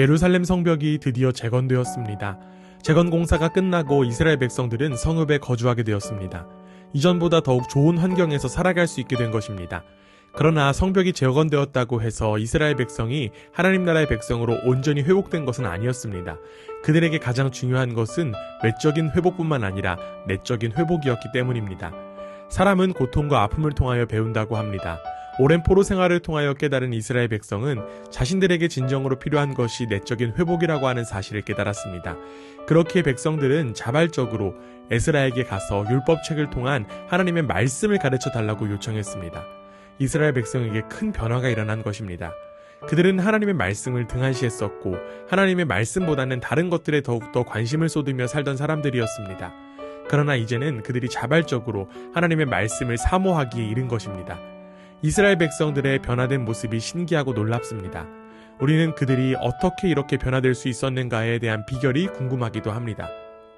예루살렘 성벽이 드디어 재건되었습니다. 재건 공사가 끝나고 이스라엘 백성들은 성읍에 거주하게 되었습니다. 이전보다 더욱 좋은 환경에서 살아갈 수 있게 된 것입니다. 그러나 성벽이 재건되었다고 해서 이스라엘 백성이 하나님 나라의 백성으로 온전히 회복된 것은 아니었습니다. 그들에게 가장 중요한 것은 외적인 회복뿐만 아니라 내적인 회복이었기 때문입니다. 사람은 고통과 아픔을 통하여 배운다고 합니다. 오랜 포로 생활을 통하여 깨달은 이스라엘 백성은 자신들에게 진정으로 필요한 것이 내적인 회복이라고 하는 사실을 깨달았습니다. 그렇기에 백성들은 자발적으로 에스라에게 가서 율법책을 통한 하나님의 말씀을 가르쳐 달라고 요청했습니다. 이스라엘 백성에게 큰 변화가 일어난 것입니다. 그들은 하나님의 말씀을 등한시했었고 하나님의 말씀보다는 다른 것들에 더욱더 관심을 쏟으며 살던 사람들이었습니다. 그러나 이제는 그들이 자발적으로 하나님의 말씀을 사모하기에 이른 것입니다. 이스라엘 백성들의 변화된 모습이 신기하고 놀랍습니다. 우리는 그들이 어떻게 이렇게 변화될 수 있었는가에 대한 비결이 궁금하기도 합니다.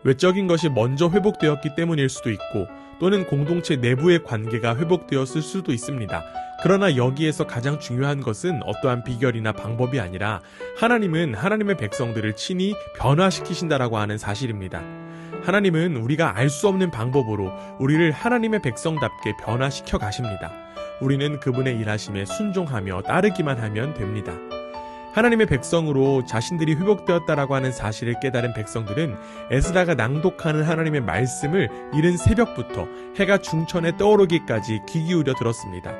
외적인 것이 먼저 회복되었기 때문일 수도 있고 또는 공동체 내부의 관계가 회복되었을 수도 있습니다. 그러나 여기에서 가장 중요한 것은 어떠한 비결이나 방법이 아니라 하나님은 하나님의 백성들을 친히 변화시키신다라고 하는 사실입니다. 하나님은 우리가 알 수 없는 방법으로 우리를 하나님의 백성답게 변화시켜 가십니다. 우리는 그분의 일하심에 순종하며 따르기만 하면 됩니다. 하나님의 백성으로 자신들이 회복되었다라고 하는 사실을 깨달은 백성들은 에스라가 낭독하는 하나님의 말씀을 이른 새벽부터 해가 중천에 떠오르기까지 귀 기울여 들었습니다.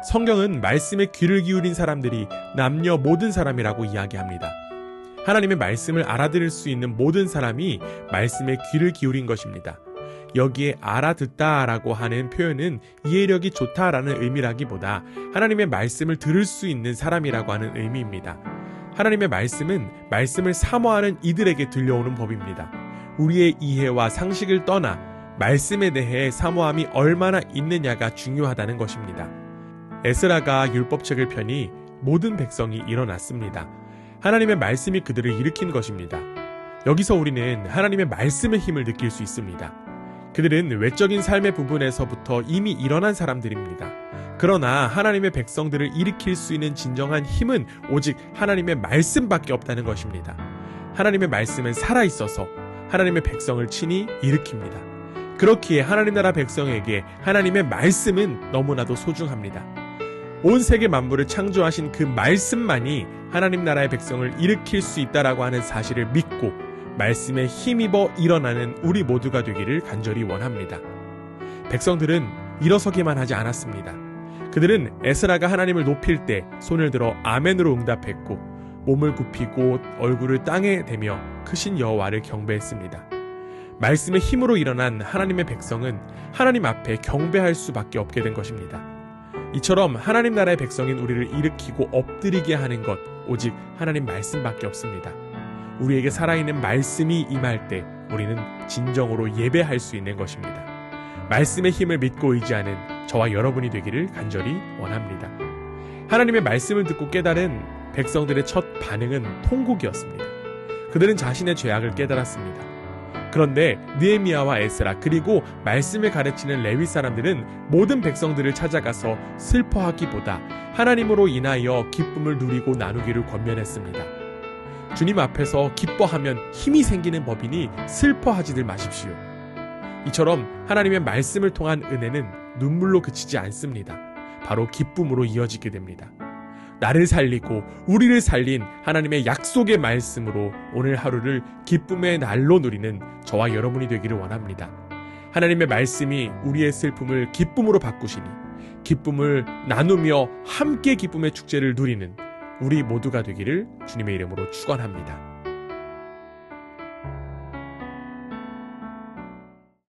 성경은 말씀에 귀를 기울인 사람들이 남녀 모든 사람이라고 이야기합니다. 하나님의 말씀을 알아들을 수 있는 모든 사람이 말씀에 귀를 기울인 것입니다. 여기에 알아듣다라고 하는 표현은 이해력이 좋다라는 의미라기보다 하나님의 말씀을 들을 수 있는 사람이라고 하는 의미입니다. 하나님의 말씀은 말씀을 사모하는 이들에게 들려오는 법입니다. 우리의 이해와 상식을 떠나 말씀에 대해 사모함이 얼마나 있느냐가 중요하다는 것입니다. 에스라가 율법책을 펴니 모든 백성이 일어났습니다. 하나님의 말씀이 그들을 일으킨 것입니다. 여기서 우리는 하나님의 말씀의 힘을 느낄 수 있습니다. 그들은 외적인 삶의 부분에서부터 이미 일어난 사람들입니다. 그러나 하나님의 백성들을 일으킬 수 있는 진정한 힘은 오직 하나님의 말씀밖에 없다는 것입니다. 하나님의 말씀은 살아있어서 하나님의 백성을 친히 일으킵니다. 그렇기에 하나님 나라 백성에게 하나님의 말씀은 너무나도 소중합니다. 온 세계 만물을 창조하신 그 말씀만이 하나님 나라의 백성을 일으킬 수 있다라고 하는 사실을 믿고 말씀에 힘입어 일어나는 우리 모두가 되기를 간절히 원합니다. 백성들은 일어서기만 하지 않았습니다. 그들은 에스라가 하나님을 높일 때 손을 들어 아멘으로 응답했고 몸을 굽히고 얼굴을 땅에 대며 크신 여호와를 경배했습니다. 말씀의 힘으로 일어난 하나님의 백성은 하나님 앞에 경배할 수밖에 없게 된 것입니다. 이처럼 하나님 나라의 백성인 우리를 일으키고 엎드리게 하는 것 오직 하나님 말씀밖에 없습니다. 우리에게 살아있는 말씀이 임할 때 우리는 진정으로 예배할 수 있는 것입니다. 말씀의 힘을 믿고 의지하는 저와 여러분이 되기를 간절히 원합니다. 하나님의 말씀을 듣고 깨달은 백성들의 첫 반응은 통곡이었습니다. 그들은 자신의 죄악을 깨달았습니다. 그런데 느헤미야와 에스라 그리고 말씀을 가르치는 레위 사람들은 모든 백성들을 찾아가서 슬퍼하기보다 하나님으로 인하여 기쁨을 누리고 나누기를 권면했습니다. 주님 앞에서 기뻐하면 힘이 생기는 법이니 슬퍼하지들 마십시오. 이처럼 하나님의 말씀을 통한 은혜는 눈물로 그치지 않습니다. 바로 기쁨으로 이어지게 됩니다. 나를 살리고 우리를 살린 하나님의 약속의 말씀으로 오늘 하루를 기쁨의 날로 누리는 저와 여러분이 되기를 원합니다. 하나님의 말씀이 우리의 슬픔을 기쁨으로 바꾸시니 기쁨을 나누며 함께 기쁨의 축제를 누리는 우리 모두가 되기를 주님의 이름으로 축원합니다.